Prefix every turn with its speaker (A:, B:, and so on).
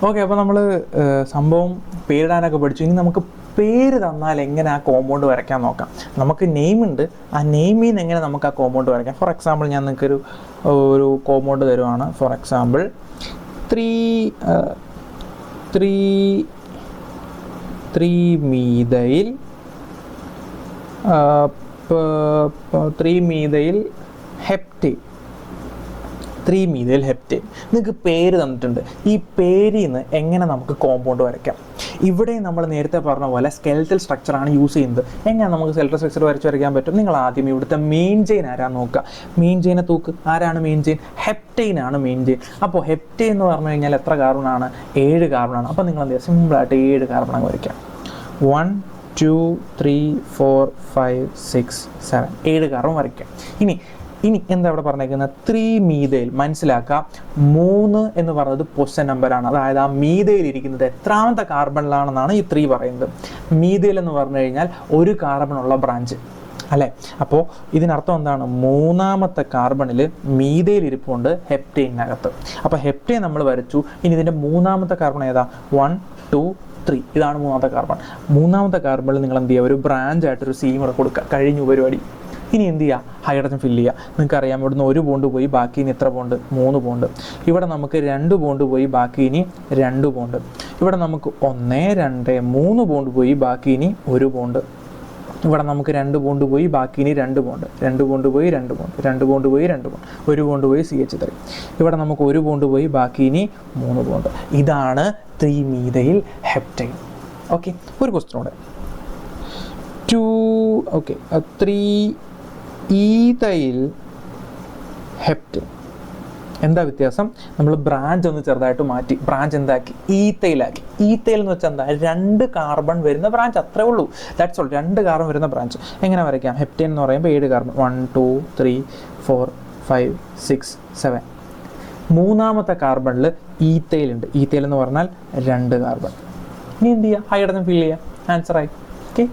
A: Okay, അപ്പോൾ നമ്മൾ സംഭവം പേരിടാനൊക്കെ പഠിച്ചു. ഇനി നമുക്ക് പേര് തന്നാൽ എങ്ങനെ ആ കോമ്പൗണ്ട് വരയ്ക്കാൻ നോക്കാം. നമുക്ക് നെയിം ഉണ്ട്, ആ നെയിമിൽ നിന്ന് എങ്ങനെ നമുക്ക് ആ കോമ്പൗണ്ട് വരയ്ക്കാം. ഫോർ എക്സാമ്പിൾ ഞാൻ നിങ്ങൾക്കൊരു കോമ്പൗണ്ട് തരുവാണ്. For example 3 methyl heptane. 3 methyl heptane. നിങ്ങൾക്ക് പേര് തന്നിട്ടുണ്ട്. ഈ പേരിൽ നിന്ന് എങ്ങനെ നമുക്ക് കോമ്പൗണ്ട് വരയ്ക്കാം. ഇവിടെ നമ്മൾ നേരത്തെ പറഞ്ഞ പോലെ സ്കെൽറ്റൽ സ്ട്രക്ചറാണ് യൂസ് ചെയ്യുന്നത്. എങ്ങനെ നമുക്ക് സ്കെൽറ്റൽ സ്ട്രക്ചർ വരയ്ക്കാൻ പറ്റും? നിങ്ങൾ ആദ്യം ഇവിടുത്തെ മെയിൻ ചെയിൻ ആരാന്ന് നോക്കുക. മെയിൻ ചെയിനെ തൂക്ക്. ആരാണ് മെയിൻ ചെയിൻ? ഹെപ്റ്റെയിൻ ആണ് മെയിൻ ചെയിൻ. അപ്പോൾ ഹെപ്റ്റെയിൻ എന്ന് പറഞ്ഞു കഴിഞ്ഞാൽ എത്ര കാർബണാണ്? 7 കാർബണാണ്. അപ്പോൾ നിങ്ങൾ എന്ത് ചെയ്യുക? സിമ്പിളായിട്ട് 7 കാർബൺ അങ്ങ് വരയ്ക്കാം. 1 2 3 4 5 6 7 7 കാർബൺ വരയ്ക്കാം. ഇനി എന്താ ഇവിടെ പറഞ്ഞേക്കുന്നത്? 3 മീഥൈൽ. മനസ്സിലാക്കുക, 3 എന്ന് പറയുന്നത് പൊസിഷൻ നമ്പറാണ്. അതായത് ആ മീഥൈൽ ഇരിക്കുന്നത് എത്രാമത്തെ കാർബണിലാണെന്നാണ് ഈ 3 പറയുന്നത്. മീഥൈൽ എന്ന് പറഞ്ഞു കഴിഞ്ഞാൽ ഒരു കാർബണുള്ള ബ്രാഞ്ച് അല്ലേ. അപ്പോൾ ഇതിനർത്ഥം എന്താണ്? 3ാമത്തെ കാർബണിൽ മീഥൈൽ ഇരിപ്പുണ്ട് ഹെപ്റ്റെയിനകത്ത്. അപ്പോൾ ഹെപ്റ്റെയിൻ നമ്മൾ വരച്ചു. ഇനി ഇതിൻ്റെ 3ാമത്തെ കാർബൺ ഏതാ? 1 2 3. ഇതാണ് 3ാമത്തെ കാർബൺ. 3ാമത്തെ കാർബണിൽ നിങ്ങൾ എന്ത് ചെയ്യുക? ഒരു ബ്രാഞ്ചായിട്ടൊരു സീം കൂടെ കൊടുക്കുക. കഴിഞ്ഞു പരിപാടി. ഇനി എന്ത് ചെയ്യുക? ഹൈഡ്രജൻ ഫില്ല് ചെയ്യുക. നിങ്ങൾക്കറിയാം, ഇവിടുന്ന് 1 ബോണ്ട് പോയി ബാക്കി ഇനി എത്ര ബോണ്ട്? 3 ബോണ്ട്. ഇവിടെ നമുക്ക് 2 ബോണ്ട് പോയി ബാക്കി ഇനി 2 ബോണ്ട്. ഇവിടെ നമുക്ക് 1 2 3 ബോണ്ട് പോയി ബാക്കി ഇനി 1 ബോണ്ട്. ഇവിടെ നമുക്ക് 2 ബോണ്ട് പോയി ബാക്കി ഇനി 2 ബോണ്ട്. 2 ബോണ്ട് പോയി 2 ബോണ്ട്. 2 ബോണ്ട് പോയി 2 ബോണ്ട്. 1 ബോണ്ട് പോയി CH3. ഇവിടെ നമുക്ക് 1 ബോണ്ട് പോയി ബാക്കി ഇനി 3 ബോണ്ട്. ഇതാണ് 3 മീഥൈൽ ഹെപ്റ്റെയിൻ. ഓക്കെ, ഒരു ക്വസ്റ്റ്യൻ കൂടെ. 3 ഈഥൈൽ ഹെപ്റ്റെയിൻ. എന്താ വ്യത്യാസം? നമ്മൾ ബ്രാഞ്ച് ഒന്ന് ചെറുതായിട്ട് മാറ്റി. ബ്രാഞ്ച് എന്താക്കി? ഈത്തൈലാക്കി. ഈത്തൈൽ എന്ന് വെച്ചാൽ എന്താ? 2 കാർബൺ വരുന്ന ബ്രാഞ്ച്, അത്രേ ഉള്ളൂ. That's all. 2 കാർബൺ വരുന്ന ബ്രാഞ്ച്. എങ്ങനെ വരയ്ക്കാം? ഹെപ്റ്റെയിൻ എന്ന് പറയുമ്പോൾ 7 കാർബൺ. 1 2 3 4 5 6 7. 3ാമത്തെ കാർബണിൽ ഈത്തൈൽ ഉണ്ട്. ഈത്തൈൽ എന്ന് പറഞ്ഞാൽ 2 കാർബൺ. ഇനി എന്ത് ചെയ്യുക? ഹൈഡ്രജൻ ഫില്ല് ചെയ്യുക. ആൻസറായി. ഓക്കെ.